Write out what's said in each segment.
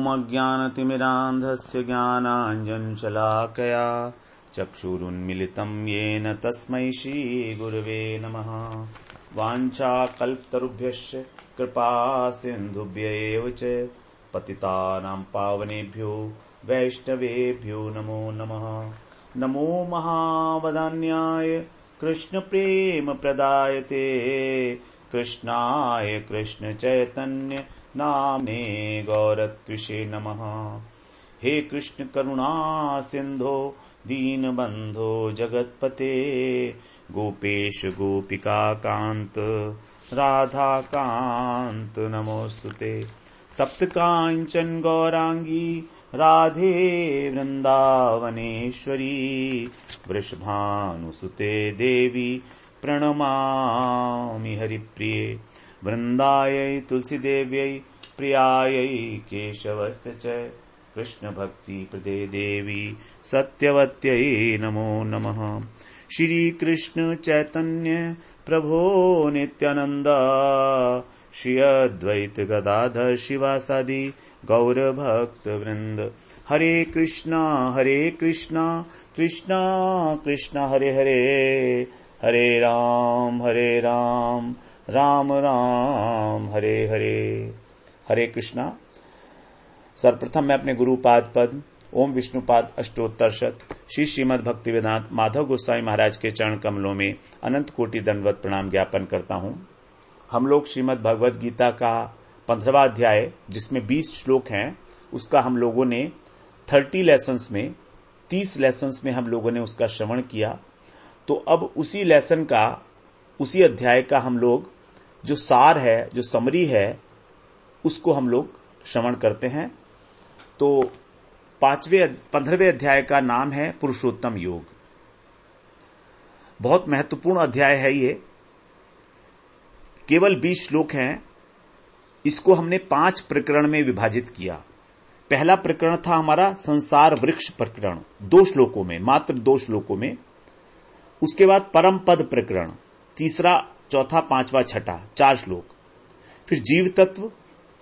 ॐ अज्ञानतिमिरान्धस्य ज्ञानाञ्जनशलाकया चक्षुरुन्मिलितं येन तस्मै श्रीगुरवे नमः। वाञ्छाकल्पतरुभ्यश्च कृपा सिन्धुभ्य एव च पतितानां पावनेभ्यो वैष्णवेभ्यो नमो नमः। नमो महावदान्याय कृष्णप्रेमप्रदायते कृष्णाय कृष्णचैतन्य नाम्ने गौरत्विषे नमः। हे कृष्ण करुणा सिंधो दीनबंधो जगत्पते गोपेश गोपिका कांत राधा कांत नमोस्तुते। तप्त कांचन गौरांगी राधे वृंदावनेश्वरी वृषभानुसुते देवी प्रणमामि हरिप्रिये। वृंदायै तुलसीदेव्यै प्रियायै केशवस्य च कृष्णभक्तिप्रदे देवी सत्यवत्यै नमो नमः। श्री कृष्ण चैतन्य प्रभो नित्यानंद श्री अद्वैत गदाधर शिवासादि गौर भक्त वृंद। हरे कृष्णा कृष्णा कृष्णा हरे हरे, हरे राम राम राम हरे हरे। हरे कृष्णा। सर्वप्रथम मैं अपने गुरुपाद पद ओम विष्णुपाद अष्टोत्तर शत श्री श्रीमद् भक्ति वेदांत माधव गोस्वामी महाराज के चरण कमलों में अनंत कोटि दंडवत प्रणाम ज्ञापन करता हूं। हम लोग श्रीमद् भगवद गीता का 15वां अध्याय जिसमें 20 श्लोक हैं उसका हम लोगों ने 30 लेसन्स में 30 लेसन्स में हम लोगों ने उसका श्रवण किया। तो अब उसी लेसन का उसी अध्याय का हम लोग जो सार है जो समरी है उसको हम लोग श्रवण करते हैं। तो 15वें अध्याय का नाम है पुरुषोत्तम योग। बहुत महत्वपूर्ण अध्याय है ये। केवल 20 श्लोक हैं। इसको हमने 5 प्रकरण में विभाजित किया। पहला प्रकरण था हमारा संसार वृक्ष प्रकरण 2 श्लोकों में, मात्र 2 श्लोकों में। उसके बाद परम पद प्रकरण तीसरा चौथा पांचवा छठा 4 श्लोक। फिर जीव तत्व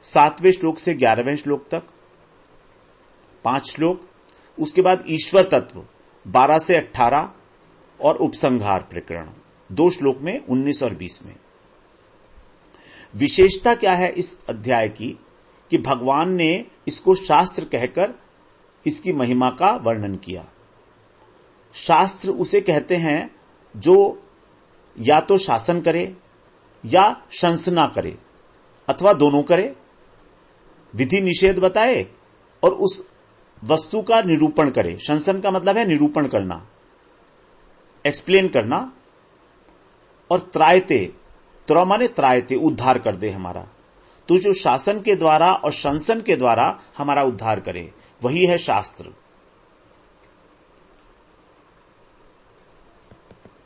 7वें श्लोक से 11वें श्लोक तक 5 श्लोक। उसके बाद ईश्वर तत्व 12 से 18 और उपसंहार प्रकरण 2 श्लोक में 19 और 20 में। विशेषता क्या है इस अध्याय की कि भगवान ने इसको शास्त्र कहकर इसकी महिमा का वर्णन किया। शास्त्र उसे कहते हैं जो या तो शासन करे या शंसना करे अथवा दोनों करे, विधि निषेध बताए और उस वस्तु का निरूपण करे। शंसन का मतलब है निरूपण करना, एक्सप्लेन करना। और त्रायते, त्र माने त्रायते, उद्धार कर दे हमारा। तो जो शासन के द्वारा और शंसन के द्वारा हमारा उद्धार करे वही है शास्त्र।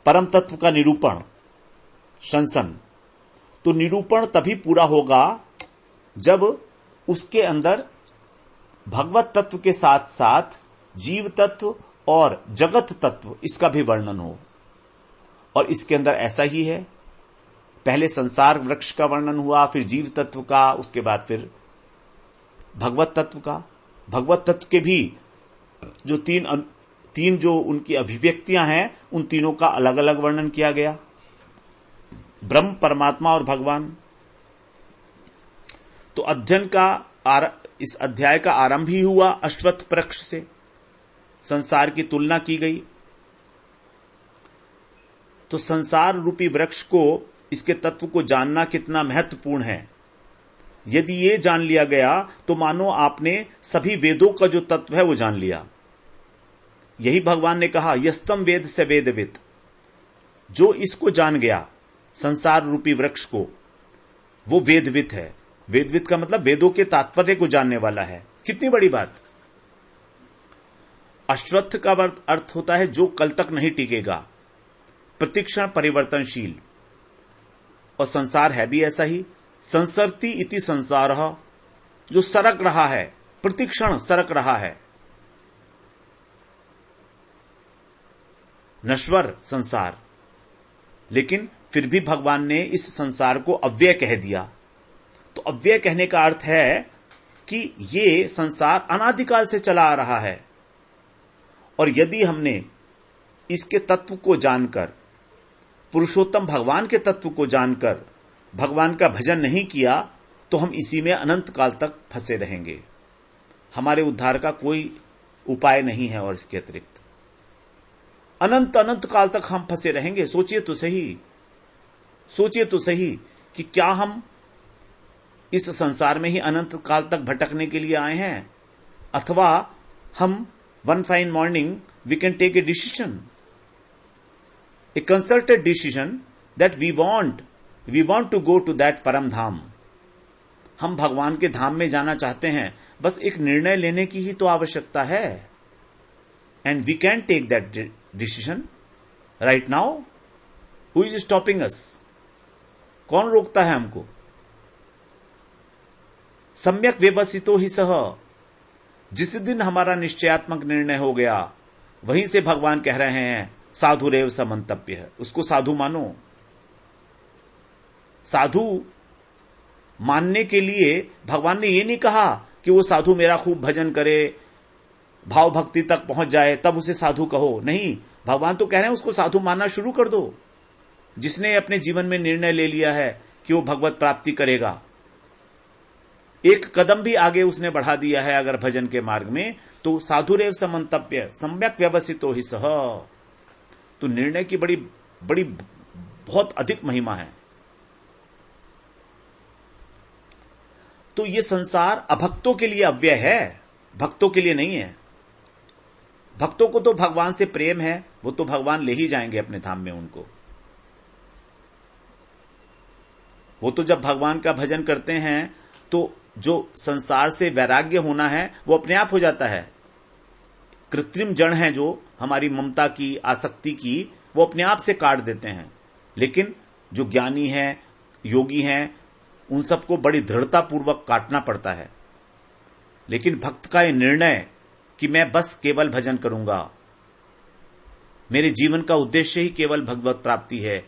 परम तत्व का निरूपण शंसन। तो निरूपण तभी पूरा होगा जब उसके अंदर भगवत तत्व के साथ साथ जीव तत्व और जगत तत्व इसका भी वर्णन हो। और इसके अंदर ऐसा ही है। पहले संसार वृक्ष का वर्णन हुआ, फिर जीव तत्व का, उसके बाद फिर भगवत तत्व का। भगवत तत्व के भी जो तीन जो उनकी अभिव्यक्तियां हैं उन तीनों का अलग अलग वर्णन किया गया। ब्रह्म, परमात्मा और भगवान। तो अध्ययन का इस अध्याय का आरंभ ही हुआ अश्वत्थ वृक्ष से। संसार की तुलना की गई। तो संसार रूपी वृक्ष को, इसके तत्व को जानना कितना महत्वपूर्ण है। यदि ये जान लिया गया तो मानो आपने सभी वेदों का जो तत्व है वो जान लिया। यही भगवान ने कहा यस्तम वेद से वेदवित। जो इसको जान गया संसार रूपी वृक्ष को वो वेदवित है। वेदवित का मतलब वेदों के तात्पर्य को जानने वाला है। कितनी बड़ी बात। अश्वत्थ का अर्थ होता है जो कल तक नहीं टिकेगा, प्रतिक्षण परिवर्तनशील। और संसार है भी ऐसा ही। संसरती इति संसार, जो सरक रहा है, प्रतिक्षण सरक रहा है। नश्वर संसार। लेकिन फिर भी भगवान ने इस संसार को अव्यय कह दिया। तो अव्यय कहने का अर्थ है कि ये संसार अनादिकाल से चला आ रहा है, और यदि हमने इसके तत्व को जानकर, पुरुषोत्तम भगवान के तत्व को जानकर भगवान का भजन नहीं किया, तो हम इसी में अनंत काल तक फंसे रहेंगे। हमारे उद्धार का कोई उपाय नहीं है, और इसके अतिरिक्त अनंत अनंत काल तक हम फंसे रहेंगे। सोचिए तो सही कि क्या हम इस संसार में ही अनंत काल तक भटकने के लिए आए हैं, अथवा हम one fine morning we can take a decision, a consulted decision that we want to go to that परम धाम। हम भगवान के धाम में जाना चाहते हैं, बस एक निर्णय लेने की ही तो आवश्यकता है। And we can take that decision right now. Who is stopping us? कौन रोकता है हमको? सम्यक व्यवसितो ही सह। जिस दिन हमारा निश्चयात्मक निर्णय हो गया, वहीं से भगवान कह रहे हैं साधुरेव समंतव्य है, उसको साधु मानो। साधु मानने के लिए भगवान ने ये नहीं कहा कि वो साधु मेरा खूब भजन करे, भाव भक्ति तक पहुंच जाए, तब उसे साधु कहो। नहीं, भगवान तो कह रहे हैं उसको साधु मानना शुरू कर दो। जिसने अपने जीवन में निर्णय ले लिया है कि वो भगवत प्राप्ति करेगा, एक कदम भी आगे उसने बढ़ा दिया है अगर भजन के मार्ग में, तो साधुरेव समंतव्य सम्यक व्यवसितो ही सह। तो निर्णय की बड़ी बड़ी बहुत अधिक महिमा है। तो ये संसार अभक्तों के लिए अव्यय है, भक्तों के लिए नहीं है। भक्तों को तो भगवान से प्रेम है, वो तो भगवान ले ही जाएंगे अपने धाम में उनको। वो तो जब भगवान का भजन करते हैं तो जो संसार से वैराग्य होना है वो अपने आप हो जाता है। कृत्रिम जड़ हैं जो हमारी ममता की, आसक्ति की, वो अपने आप से काट देते हैं। लेकिन जो ज्ञानी हैं, योगी हैं, उन सबको बड़ी दृढ़ता पूर्वक काटना पड़ता है। लेकिन भक्त का ये निर्णय कि मैं बस केवल भजन करूंगा, मेरे जीवन का उद्देश्य ही केवल भगवत प्राप्ति है,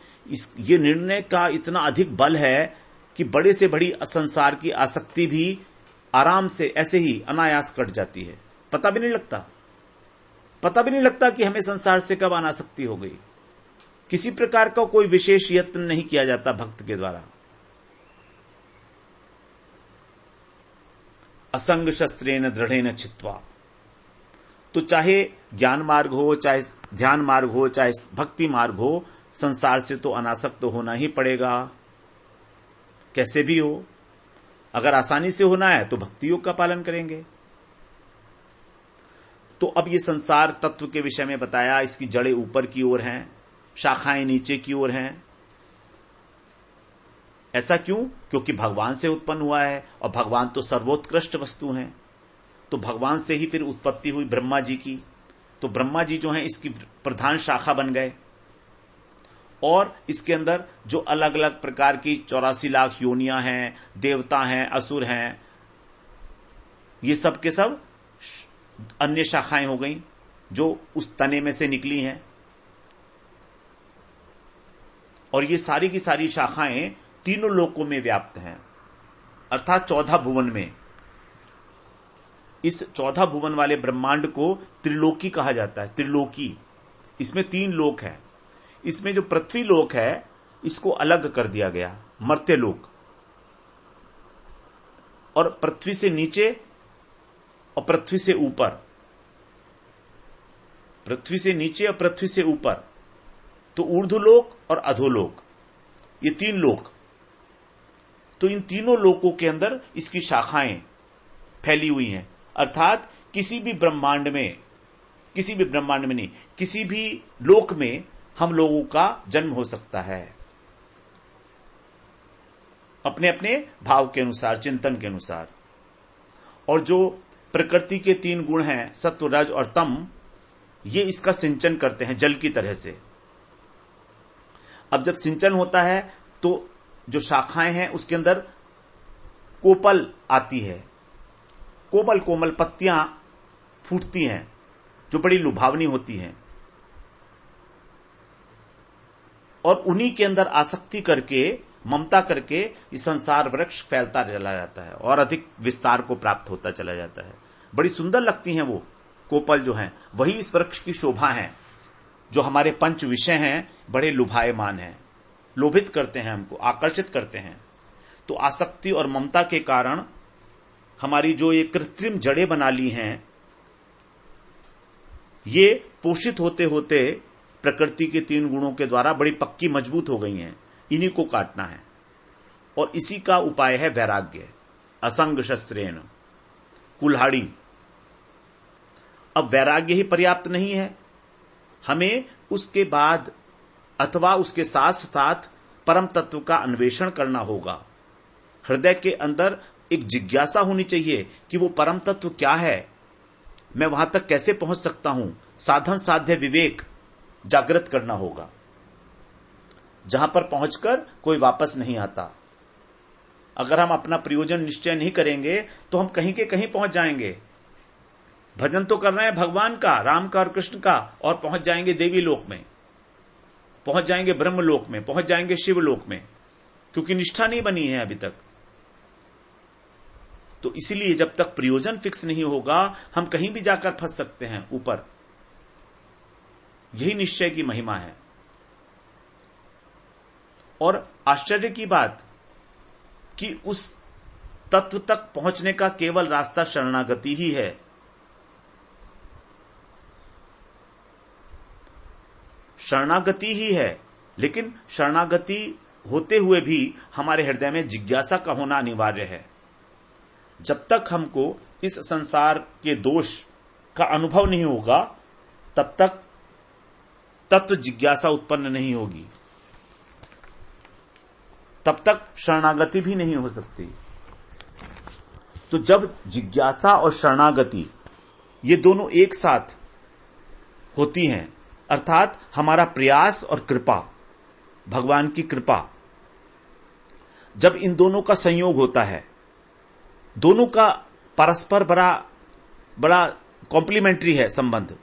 ये निर्णय का इतना अधिक बल है कि बड़े से बड़ी संसार की आसक्ति भी आराम से ऐसे ही अनायास कट जाती है। पता भी नहीं लगता कि हमें संसार से कब अनासक्ति हो गई। किसी प्रकार का कोई विशेष यत्न नहीं किया जाता भक्त के द्वारा। असंग शस्त्रेण दृढ़ेन चित्वा। तो चाहे ज्ञान मार्ग हो, चाहे ध्यान मार्ग हो, चाहे भक्ति मार्ग हो, संसार से तो अनासक्त होना ही पड़ेगा, कैसे भी हो। अगर आसानी से होना है तो भक्ति योग का पालन करेंगे। तो अब ये संसार तत्व के विषय में बताया, इसकी जड़ें ऊपर की ओर हैं, शाखाएं नीचे की ओर हैं। ऐसा क्यों? क्योंकि भगवान से उत्पन्न हुआ है, और भगवान तो सर्वोत्कृष्ट वस्तु हैं। तो भगवान से ही फिर उत्पत्ति हुई ब्रह्मा जी की। तो ब्रह्मा जी जो हैं इसकी प्रधान शाखा बन गए, और इसके अंदर जो अलग अलग प्रकार की 84 लाख योनियां हैं, देवता हैं, असुर हैं, ये सब के सब अन्य शाखाएं हो गई जो उस तने में से निकली हैं। और ये सारी की सारी शाखाएं तीनों लोकों में व्याप्त हैं, अर्थात 14 भुवन में। इस 14 भुवन वाले ब्रह्मांड को त्रिलोकी कहा जाता है। त्रिलोकी, इसमें 3 लोक हैं। इसमें जो पृथ्वी लोक है इसको अलग कर दिया गया, मर्त्य लोक। और पृथ्वी से नीचे और पृथ्वी से ऊपर, पृथ्वी से नीचे और पृथ्वी से ऊपर, तो ऊर्ध्वलोक और अधोलोक, ये 3 लोक। तो इन तीनों लोकों के अंदर इसकी शाखाएं फैली हुई हैं। अर्थात किसी भी ब्रह्मांड में नहीं, किसी भी लोक में हम लोगों का जन्म हो सकता है, अपने अपने भाव के अनुसार, चिंतन के अनुसार। और जो प्रकृति के 3 गुण हैं, सत्व, रज और तम, ये इसका सिंचन करते हैं जल की तरह से। अब जब सिंचन होता है तो जो शाखाएं हैं उसके अंदर कोपल आती है, कोमल कोमल पत्तियां फूटती हैं जो बड़ी लुभावनी होती हैं, और उन्हीं के अंदर आसक्ति करके ममता करके ये संसार वृक्ष फैलता चला जाता है और अधिक विस्तार को प्राप्त होता चला जाता है। बड़ी सुंदर लगती हैं वो कोपल जो हैं, वही इस वृक्ष की शोभा है। जो हमारे पंच विषय हैं बड़े लुभायमान हैं, लोभित करते हैं, हमको आकर्षित करते हैं। तो आसक्ति और ममता के कारण हमारी जो ये कृत्रिम जड़ें बना ली हैं, ये पोषित होते होते प्रकृति के 3 गुणों के द्वारा बड़ी पक्की मजबूत हो गई हैं। इन्हीं को काटना है और इसी का उपाय है वैराग्य, असंग शस्त्रेण, कुल्हाड़ी। अब वैराग्य ही पर्याप्त नहीं है, हमें उसके बाद अथवा उसके साथ साथ परम तत्व का अन्वेषण करना होगा। हृदय के अंदर एक जिज्ञासा होनी चाहिए कि वो परम तत्व क्या है, मैं वहां तक कैसे पहुंच सकता हूं। साधन साध्य विवेक जागृत करना होगा, जहां पर पहुंचकर कोई वापस नहीं आता। अगर हम अपना प्रयोजन निश्चय नहीं करेंगे तो हम कहीं के कहीं पहुंच जाएंगे। भजन तो कर रहे हैं भगवान का, राम का और कृष्ण का, और पहुंच जाएंगे देवी लोक में, पहुंच जाएंगे ब्रह्म लोक में, पहुंच जाएंगे शिव लोक में, क्योंकि निष्ठा नहीं बनी है अभी तक। तो इसीलिए जब तक प्रयोजन फिक्स नहीं होगा हम कहीं भी जाकर फंस सकते हैं ऊपर। यही निश्चय की महिमा है। और आश्चर्य की बात कि उस तत्व तक पहुंचने का केवल रास्ता शरणागति ही है। शरणागति ही है, लेकिन शरणागति होते हुए भी हमारे हृदय में जिज्ञासा का होना अनिवार्य है। जब तक हमको इस संसार के दोष का अनुभव नहीं होगा तब तक तत्व जिज्ञासा उत्पन्न नहीं होगी, तब तक शरणागति भी नहीं हो सकती। तो जब जिज्ञासा और शरणागति ये दोनों एक साथ होती हैं, अर्थात हमारा प्रयास और कृपा, भगवान की कृपा, जब इन दोनों का संयोग होता है, दोनों का परस्पर बड़ा कॉम्प्लीमेंट्री है संबंध।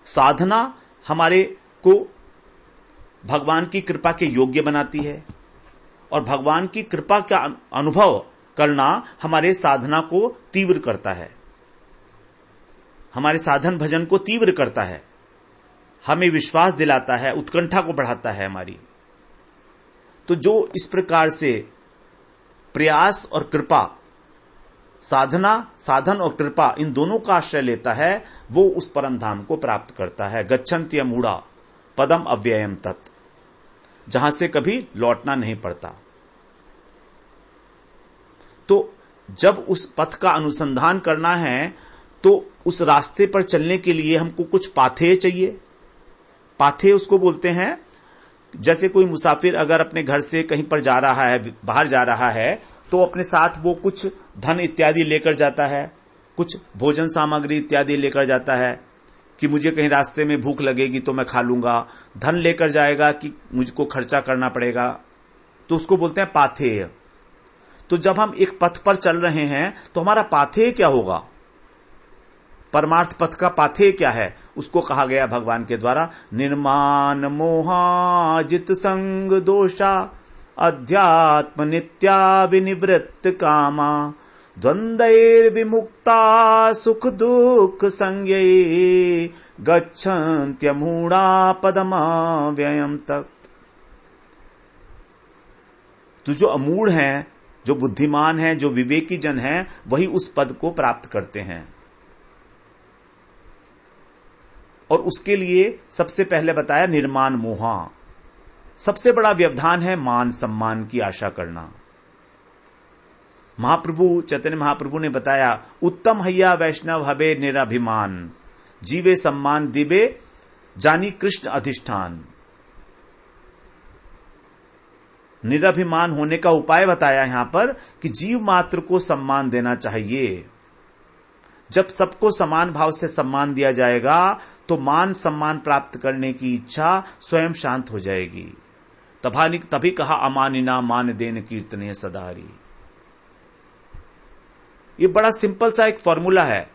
साधना हमारे को भगवान की कृपा के योग्य बनाती है और भगवान की कृपा का अनुभव करना हमारे साधना को तीव्र करता है, हमारे साधन भजन को तीव्र करता है, हमें विश्वास दिलाता है, उत्कंठा को बढ़ाता है हमारी। तो जो इस प्रकार से प्रयास और कृपा, साधन और कृपा, इन दोनों का आश्रय लेता है, वो उस परम धाम को प्राप्त करता है। गच्छन्त्य मूढ़ा पदम अव्ययम तत्, जहां से कभी लौटना नहीं पड़ता। तो जब उस पथ का अनुसंधान करना है तो उस रास्ते पर चलने के लिए हमको कुछ पाथेय चाहिए। पाथेय उसको बोलते हैं, जैसे कोई मुसाफिर अगर अपने घर से कहीं पर जा रहा है, बाहर जा रहा है, तो अपने साथ वो कुछ धन इत्यादि लेकर जाता है, कुछ भोजन सामग्री इत्यादि लेकर जाता है कि मुझे कहीं रास्ते में भूख लगेगी तो मैं खा लूंगा। धन लेकर जाएगा कि मुझको खर्चा करना पड़ेगा, तो उसको बोलते हैं पाथेय। तो जब हम एक पथ पर चल रहे हैं तो हमारा पाथेय क्या होगा, परमार्थ पथ का पाथेय क्या है, उसको कहा गया भगवान के द्वारा, निर्माण मोहाजित संग दोषा अध्यात्म नित्या विनिवृत्त कामा द्वंद्वैर विमुक्ता सुख दुख संज्ञे गच्छन्त्यमूढ़ा पदमव्ययम् तत्। तो जो अमूढ़ हैं, जो बुद्धिमान हैं, जो विवेकी जन हैं, वही उस पद को प्राप्त करते हैं। और उसके लिए सबसे पहले बताया निर्माण मोहा। सबसे बड़ा व्यवधान है मान सम्मान की आशा करना। महाप्रभु चैतन्य महाप्रभु ने बताया, उत्तम हैया वैष्णव हबे निराभिमान, जीवे सम्मान दिबे जानी कृष्ण अधिष्ठान। निराभिमान होने का उपाय बताया यहां पर कि जीव मात्र को सम्मान देना चाहिए। जब सबको समान भाव से सम्मान दिया जाएगा तो मान सम्मान प्राप्त करने की इच्छा स्वयं शांत हो जाएगी। तभी कहा अमानिना मान देन कीर्तने सदारी। ये बड़ा सिंपल सा एक फॉर्मूला है।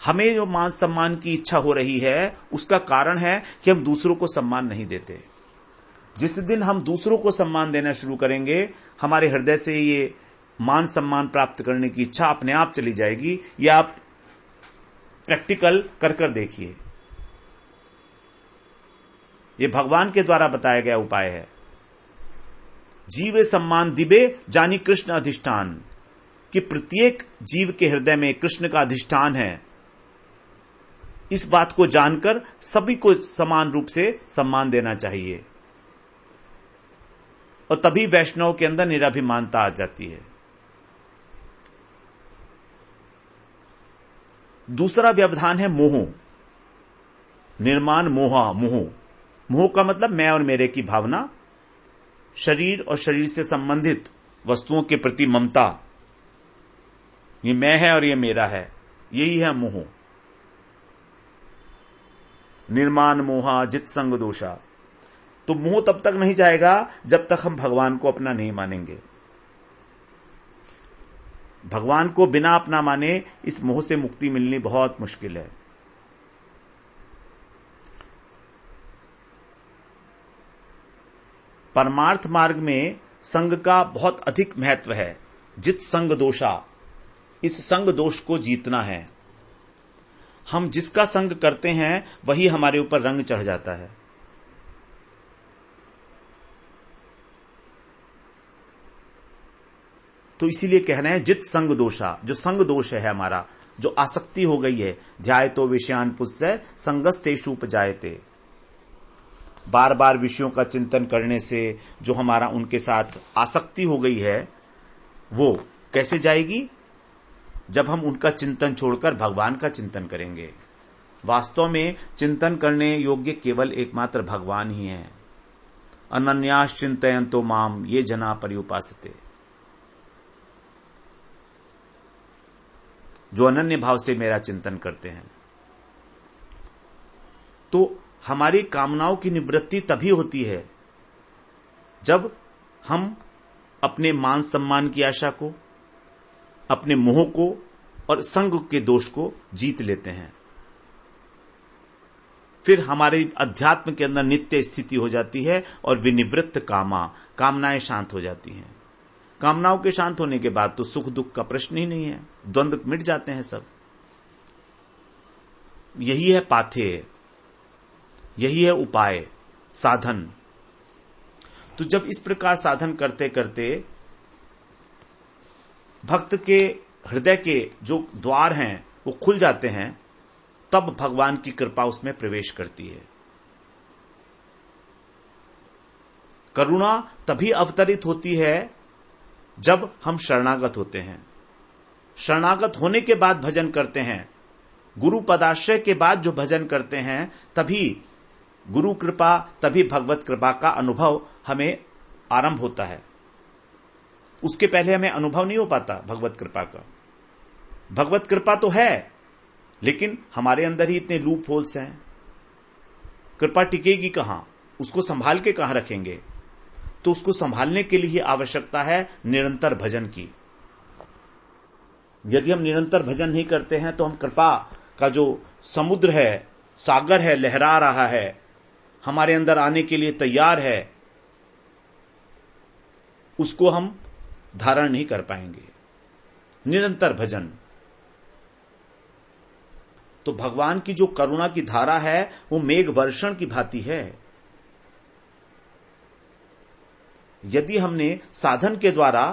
हमें जो मान सम्मान की इच्छा हो रही है उसका कारण है कि हम दूसरों को सम्मान नहीं देते। जिस दिन हम दूसरों को सम्मान देना शुरू करेंगे, हमारे हृदय से ये मान सम्मान प्राप्त करने की इच्छा अपने आप चली जाएगी। ये आप प्रैक्टिकल कर देखिए। ये भगवान के द्वारा बताया गया उपाय है। जीवे सम्मान दिबे जानी कृष्ण अधिष्ठान, कि प्रत्येक जीव के हृदय में कृष्ण का अधिष्ठान है। इस बात को जानकर सभी को समान रूप से सम्मान देना चाहिए, और तभी वैष्णव के अंदर निराभिमानता आ जाती है। दूसरा व्यवधान है मोह। निर्माण मोहा, मोह का मतलब मैं और मेरे की भावना, शरीर और शरीर से संबंधित वस्तुओं के प्रति ममता। ये मैं है और ये मेरा है, यही है मोह। निर्माण मोहा जित संग दोषा। तो मोह तब तक नहीं जाएगा जब तक हम भगवान को अपना नहीं मानेंगे। भगवान को बिना अपना माने इस मोह से मुक्ति मिलनी बहुत मुश्किल है। परमार्थ मार्ग में संग का बहुत अधिक महत्व है। जित संग दोषा, इस संग दोष को जीतना है। हम जिसका संग करते हैं वही हमारे ऊपर रंग चढ़ जाता है। तो इसीलिए कह रहे हैं जित संग दोषा, जो संग दोष है हमारा, जो आसक्ति हो गई है। ध्याय तो विषयान पुष्य संगस्तेषु उपजायते। बार बार विषयों का चिंतन करने से जो हमारा उनके साथ आसक्ति हो गई है, वो कैसे जाएगी? जब हम उनका चिंतन छोड़कर भगवान का चिंतन करेंगे। वास्तव में चिंतन करने योग्य केवल एकमात्र भगवान ही हैं। अनन्यास चिंतयन्तो माम ये जना पर्युपासते। जो अनन्य भाव से मेरा चिंतन करते हैं। तो हमारी कामनाओं की निवृत्ति तभी होती है जब हम अपने मान सम्मान की आशा को, अपने मोह को और संग के दोष को जीत लेते हैं। फिर हमारे अध्यात्म के अंदर नित्य स्थिति हो जाती है और विनिवृत्त कामनाएं शांत हो जाती हैं। कामनाओं के शांत होने के बाद तो सुख दुख का प्रश्न ही नहीं है, द्वंद्व मिट जाते हैं सब। यही है पाथेय, यही है उपाय, साधन। तो जब इस प्रकार साधन करते करते भक्त के हृदय के जो द्वार हैं वो खुल जाते हैं, तब भगवान की कृपा उसमें प्रवेश करती है। करुणा तभी अवतरित होती है जब हम शरणागत होते हैं। शरणागत होने के बाद भजन करते हैं, गुरु पदाश्रय के बाद जो भजन करते हैं, तभी गुरु कृपा, तभी भगवत कृपा का अनुभव हमें आरंभ होता है। उसके पहले हमें अनुभव नहीं हो पाता भगवत कृपा का। भगवत कृपा तो है, लेकिन हमारे अंदर ही इतने लूप होल्स हैं। कृपा टिकेगी कहां? उसको संभाल के कहां रखेंगे? तो उसको संभालने के लिए आवश्यकता है निरंतर भजन की। यदि हम निरंतर भजन नहीं करते हैं तो हम कृपा का जो समुद्र है, सागर है, लहरा रहा है, हमारे अंदर आने के लिए तैयार है, उसको हम धारण नहीं कर पाएंगे। निरंतर भजन। तो भगवान की जो करुणा की धारा है वो मेघ वर्षण की भांति है। यदि हमने साधन के द्वारा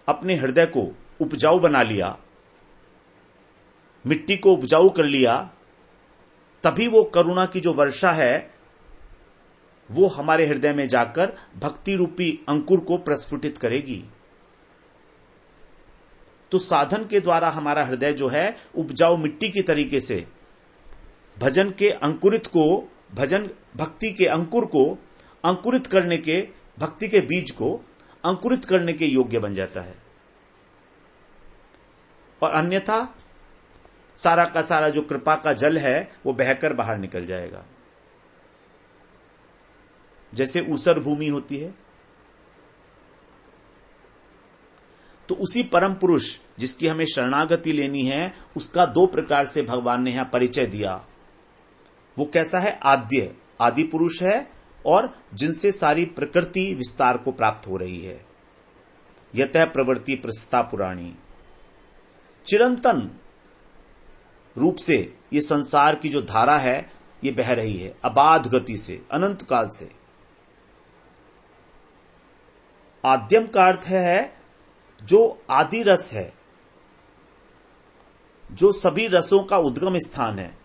अपने हृदय को उपजाऊ बना लिया, मिट्टी को उपजाऊ कर लिया, तभी वो करुणा की जो वर्षा है वो हमारे हृदय में जाकर भक्ति रूपी अंकुर को प्रस्फुटित करेगी। तो साधन के द्वारा हमारा हृदय जो है उपजाऊ मिट्टी की तरीके से भजन के अंकुरित को, भजन भक्ति के अंकुर को अंकुरित करने के, भक्ति के बीज को अंकुरित करने के योग्य बन जाता है। और अन्यथा सारा का सारा जो कृपा का जल है वो बहकर बाहर निकल जाएगा। जैसे ऊसर भूमि होती है, तो उसी परम पुरुष जिसकी हमें शरणागति लेनी है, उसका दो प्रकार से भगवान ने यहां परिचय दिया। वो कैसा है? आद्य, आदि पुरुष है, और जिनसे सारी प्रकृति विस्तार को प्राप्त हो रही है। यतः प्रवृत्ति प्रसृता पुराणी, चिरंतन रूप से ये संसार की जो धारा है ये बह रही है अबाध गति से, अनंत काल से। आद्यम का अर्थ है जो आदि रस है, जो सभी रसों का उद्गम स्थान है।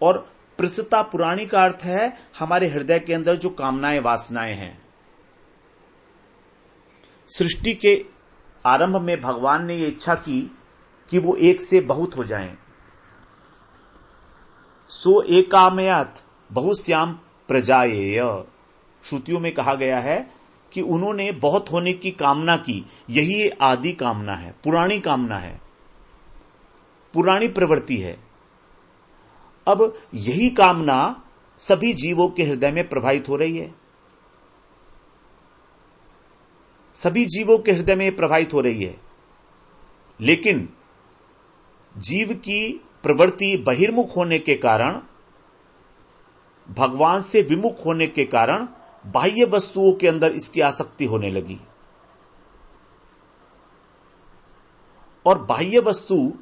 और प्रसृता पुराणी का अर्थ है हमारे हृदय के अंदर जो कामनाएं वासनाएं हैं। सृष्टि के आरंभ में भगवान ने ये इच्छा की कि वो एक से बहुत हो जाएं। सो एकामयात बहुश्याम प्रजायेय, श्रुतियों में कहा गया है कि उन्होंने बहुत होने की कामना की। यही आदि कामना है, पुरानी कामना है, पुरानी प्रवृत्ति है। अब यही कामना सभी जीवों के हृदय में प्रवाहित हो रही है, सभी जीवों के हृदय में प्रवाहित हो रही है। लेकिन जीव की प्रवृत्ति बहिर्मुख होने के कारण, भगवान से विमुख होने के कारण बाह्य वस्तुओं के अंदर इसकी आसक्ति होने लगी। और बाह्य वस्तु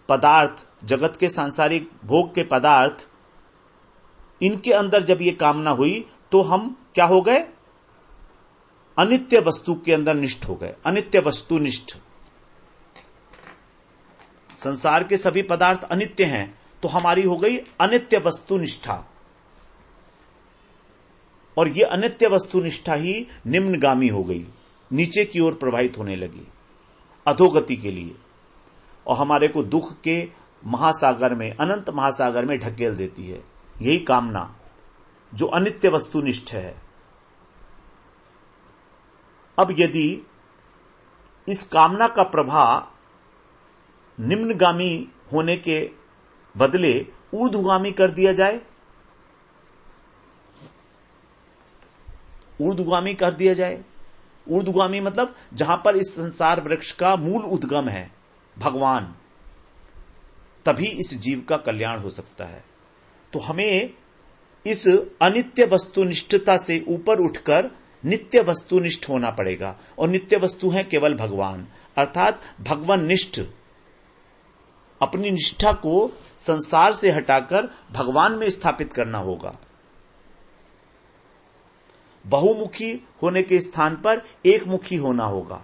पदार्थ, जगत के सांसारिक भोग के पदार्थ, इनके अंदर जब ये कामना हुई तो हम क्या हो गए? अनित्य वस्तु के अंदर निष्ठ हो गए, अनित्य वस्तु निष्ठ। संसार के सभी पदार्थ अनित्य हैं तो हमारी हो गई अनित्य वस्तु निष्ठा। और यह अनित्य वस्तु निष्ठा ही निम्नगामी हो गई, नीचे की ओर प्रवाहित होने लगी, अधोगति के लिए, और हमारे को दुख के महासागर में, अनंत महासागर में ढकेल देती है। यही कामना जो अनित्य वस्तुनिष्ठ है। अब यदि इस कामना का प्रभाव निम्नगामी होने के बदले ऊर्ध्वगामी कर दिया जाए, ऊर्ध्वगामी कर दिया जाए, ऊर्ध्वगामी मतलब जहां पर इस संसार वृक्ष का मूल उद्गम है भगवान, तभी इस जीव का कल्याण हो सकता है। तो हमें इस अनित्य वस्तुनिष्ठता से ऊपर उठकर नित्य वस्तुनिष्ठ होना पड़ेगा। और नित्य वस्तु है केवल भगवान, अर्थात भगवाननिष्ठ। अपनी निष्ठा को संसार से हटाकर भगवान में स्थापित करना होगा। बहुमुखी होने के स्थान पर एकमुखी होना होगा।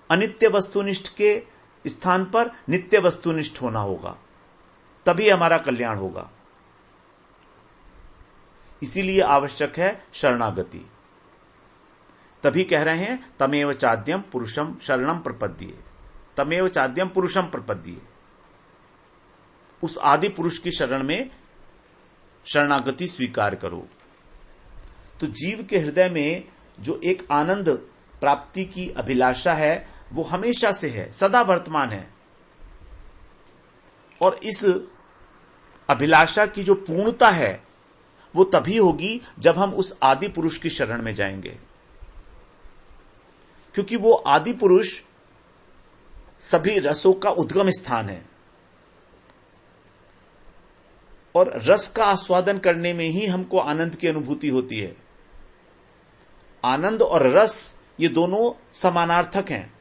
अनित्य वस्तुनिष्ठ के स्थान पर नित्य वस्तुनिष्ठ होना होगा, तभी हमारा कल्याण होगा। इसीलिए आवश्यक है शरणागति। तभी कह रहे हैं तमेव चाद्यम पुरुषम शरणम प्रपद्ये, तमेव चाद्यम पुरुषम प्रपद्ये। उस आदि पुरुष की शरण में शरणागति स्वीकार करो। तो जीव के हृदय में जो एक आनंद प्राप्ति की अभिलाषा है वो हमेशा से है, सदा वर्तमान है। और इस अभिलाषा की जो पूर्णता है वो तभी होगी जब हम उस आदि पुरुष की शरण में जाएंगे, क्योंकि वो आदि पुरुष सभी रसों का उद्गम स्थान है। और रस का आस्वादन करने में ही हमको आनंद की अनुभूति होती है। आनंद और रस ये दोनों समानार्थक हैं।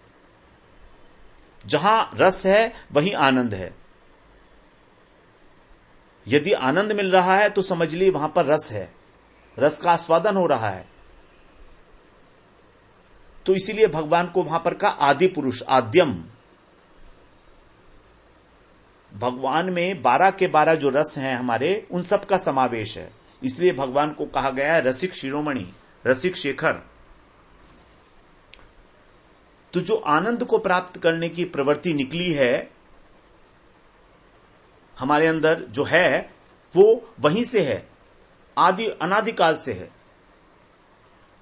जहां रस है वहीं आनंद है। यदि आनंद मिल रहा है तो समझ लीजिए वहां पर रस है, रस का आस्वादन हो रहा है। तो इसीलिए भगवान को वहां पर का आदि पुरुष, आद्यम। भगवान में 12 के 12 जो रस हैं हमारे, उन सब का समावेश है। इसलिए भगवान को कहा गया है रसिक शिरोमणि, रसिक शेखर। तो जो आनंद को प्राप्त करने की प्रवृत्ति निकली है हमारे अंदर जो है, वो वहीं से है, अनादिकाल से है।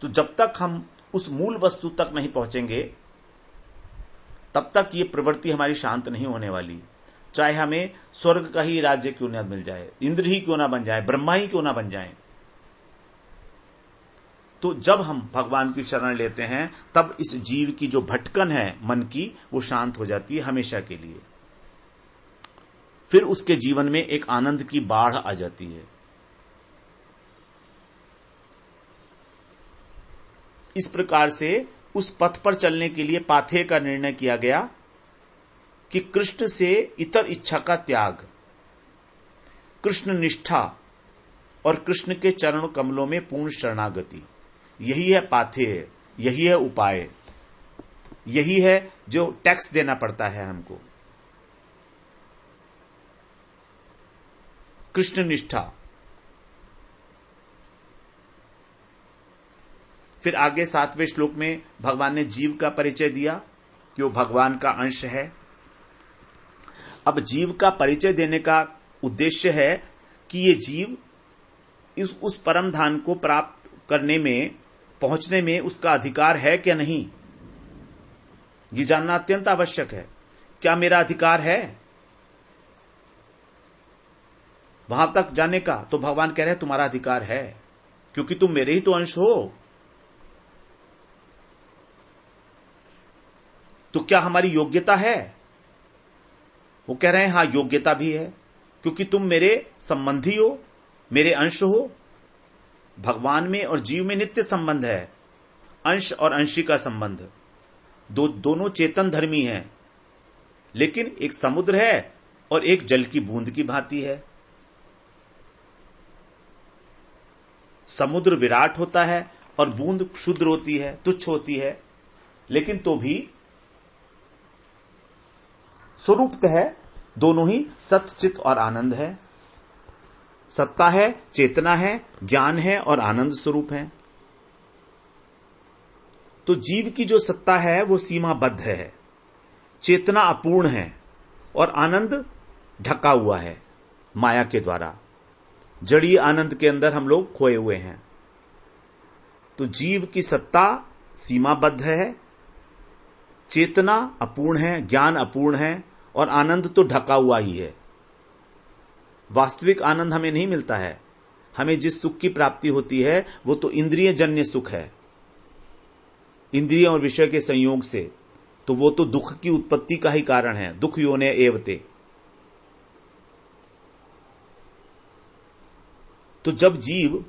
तो जब तक हम उस मूल वस्तु तक नहीं पहुंचेंगे तब तक ये प्रवृत्ति हमारी शांत नहीं होने वाली। चाहे हमें स्वर्ग का ही राज्य क्यों ना मिल जाए, इंद्र ही क्यों ना बन जाए, ब्रह्मा ही क्यों ना बन जाए। तो जब हम भगवान की शरण लेते हैं तब इस जीव की जो भटकन है मन की, वो शांत हो जाती है हमेशा के लिए। फिर उसके जीवन में एक आनंद की बाढ़ आ जाती है। इस प्रकार से उस पथ पर चलने के लिए पाथेय का निर्णय किया गया कि कृष्ण से इतर इच्छा का त्याग, कृष्ण निष्ठा और कृष्ण के चरण कमलों में पूर्ण शरणागति, यही है पाथेय, यही है उपाय, यही है जो टैक्स देना पड़ता है हमको। कृष्ण निष्ठा। फिर आगे 7वें श्लोक में भगवान ने जीव का परिचय दिया कि वो भगवान का अंश है। अब जीव का परिचय देने का उद्देश्य है कि ये जीव उस परम धाम को प्राप्त करने में, पहुंचने में उसका अधिकार है क्या नहीं, ये जानना अत्यंत आवश्यक है। क्या मेरा अधिकार है वहां तक जाने का? तो भगवान कह रहे हैं तुम्हारा अधिकार है, क्योंकि तुम मेरे ही तो अंश हो। तो क्या हमारी योग्यता है? वो कह रहे हैं हां, योग्यता भी है, क्योंकि तुम मेरे संबंधी हो, मेरे अंश हो। भगवान में और जीव में नित्य संबंध है, अंश और अंशी का संबंध। दोनों चेतन धर्मी हैं, लेकिन एक समुद्र है और एक जल की बूंद की भांति है। समुद्र विराट होता है और बूंद क्षुद्र होती है, तुच्छ होती है, लेकिन तो भी स्वरूपतः दोनों ही सत्य, चित और आनंद है। सत्ता है, चेतना है, ज्ञान है और आनंद स्वरूप है। तो जीव की जो सत्ता है वो सीमाबद्ध है, चेतना अपूर्ण है और आनंद ढका हुआ है माया के द्वारा। जड़ीय आनंद के अंदर हम लोग खोए हुए हैं। तो जीव की सत्ता सीमाबद्ध है, चेतना अपूर्ण है, ज्ञान अपूर्ण है और आनंद तो ढका हुआ ही है। वास्तविक आनंद हमें नहीं मिलता है। हमें जिस सुख की प्राप्ति होती है वो तो इंद्रिय जन्य सुख है, इंद्रिय और विषय के संयोग से। तो वो तो दुख की उत्पत्ति का ही कारण है, दुख योने एवते। तो जब जीव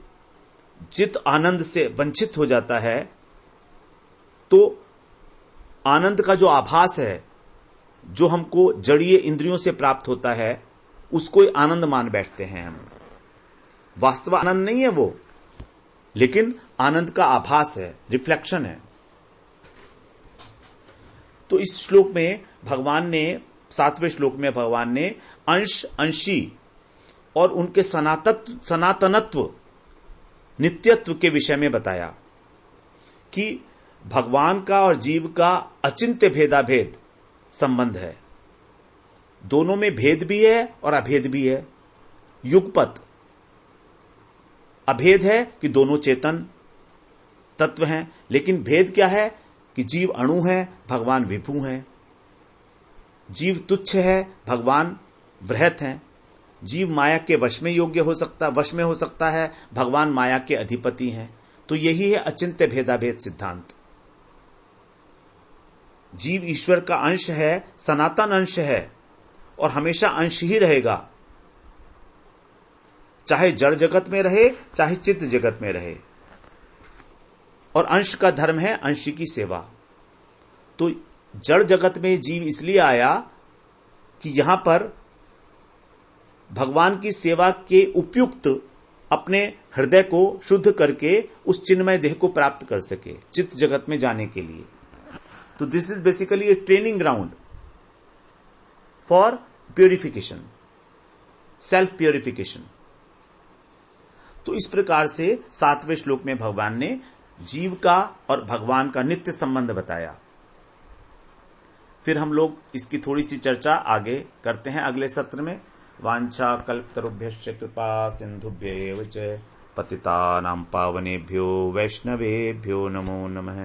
चित आनंद से वंचित हो जाता है तो आनंद का जो आभास है, जो हमको जड़ीय इंद्रियों से प्राप्त होता है, उसको आनंद मान बैठते हैं हम। वास्तव आनंद नहीं है वो, लेकिन आनंद का आभास है, रिफ्लेक्शन है। तो इस श्लोक में भगवान ने, 7वें श्लोक में भगवान ने अंश, अंशी और उनके सनातनत्व, नित्यत्व के विषय में बताया कि भगवान का और जीव का अचिंत्य भेदाभेद संबंध है। दोनों में भेद भी है और अभेद भी है। युगपत अभेद है कि दोनों चेतन तत्व हैं, लेकिन भेद क्या है कि जीव अणु है, भगवान विभु हैं। जीव तुच्छ है, भगवान बृहत हैं। जीव माया के वश में हो सकता है, भगवान माया के अधिपति हैं। तो यही है अचिंत्य भेदाभेद सिद्धांत। जीव ईश्वर का अंश है, सनातन अंश है और हमेशा अंश ही रहेगा, चाहे जड़ जगत में रहे, चाहे चित्त जगत में रहे। और अंश का धर्म है अंशी की सेवा। तो जड़ जगत में जीव इसलिए आया कि यहां पर भगवान की सेवा के उपयुक्त अपने हृदय को शुद्ध करके उस चिन्मय देह को प्राप्त कर सके चित्त जगत में जाने के लिए। तो this is basically A training ground for purification, self purification. तो इस प्रकार से 7वें श्लोक में भगवान ने जीव का और भगवान का नित्य संबंध बताया। फिर हम लोग इसकी थोड़ी सी चर्चा आगे करते हैं अगले सत्र में। वांछा कल्पतरुभ्यश्च कृपा सिंधुभ्येव च पतितानां पावनेभ्यो वैष्णवेभ्यो नमो नमः।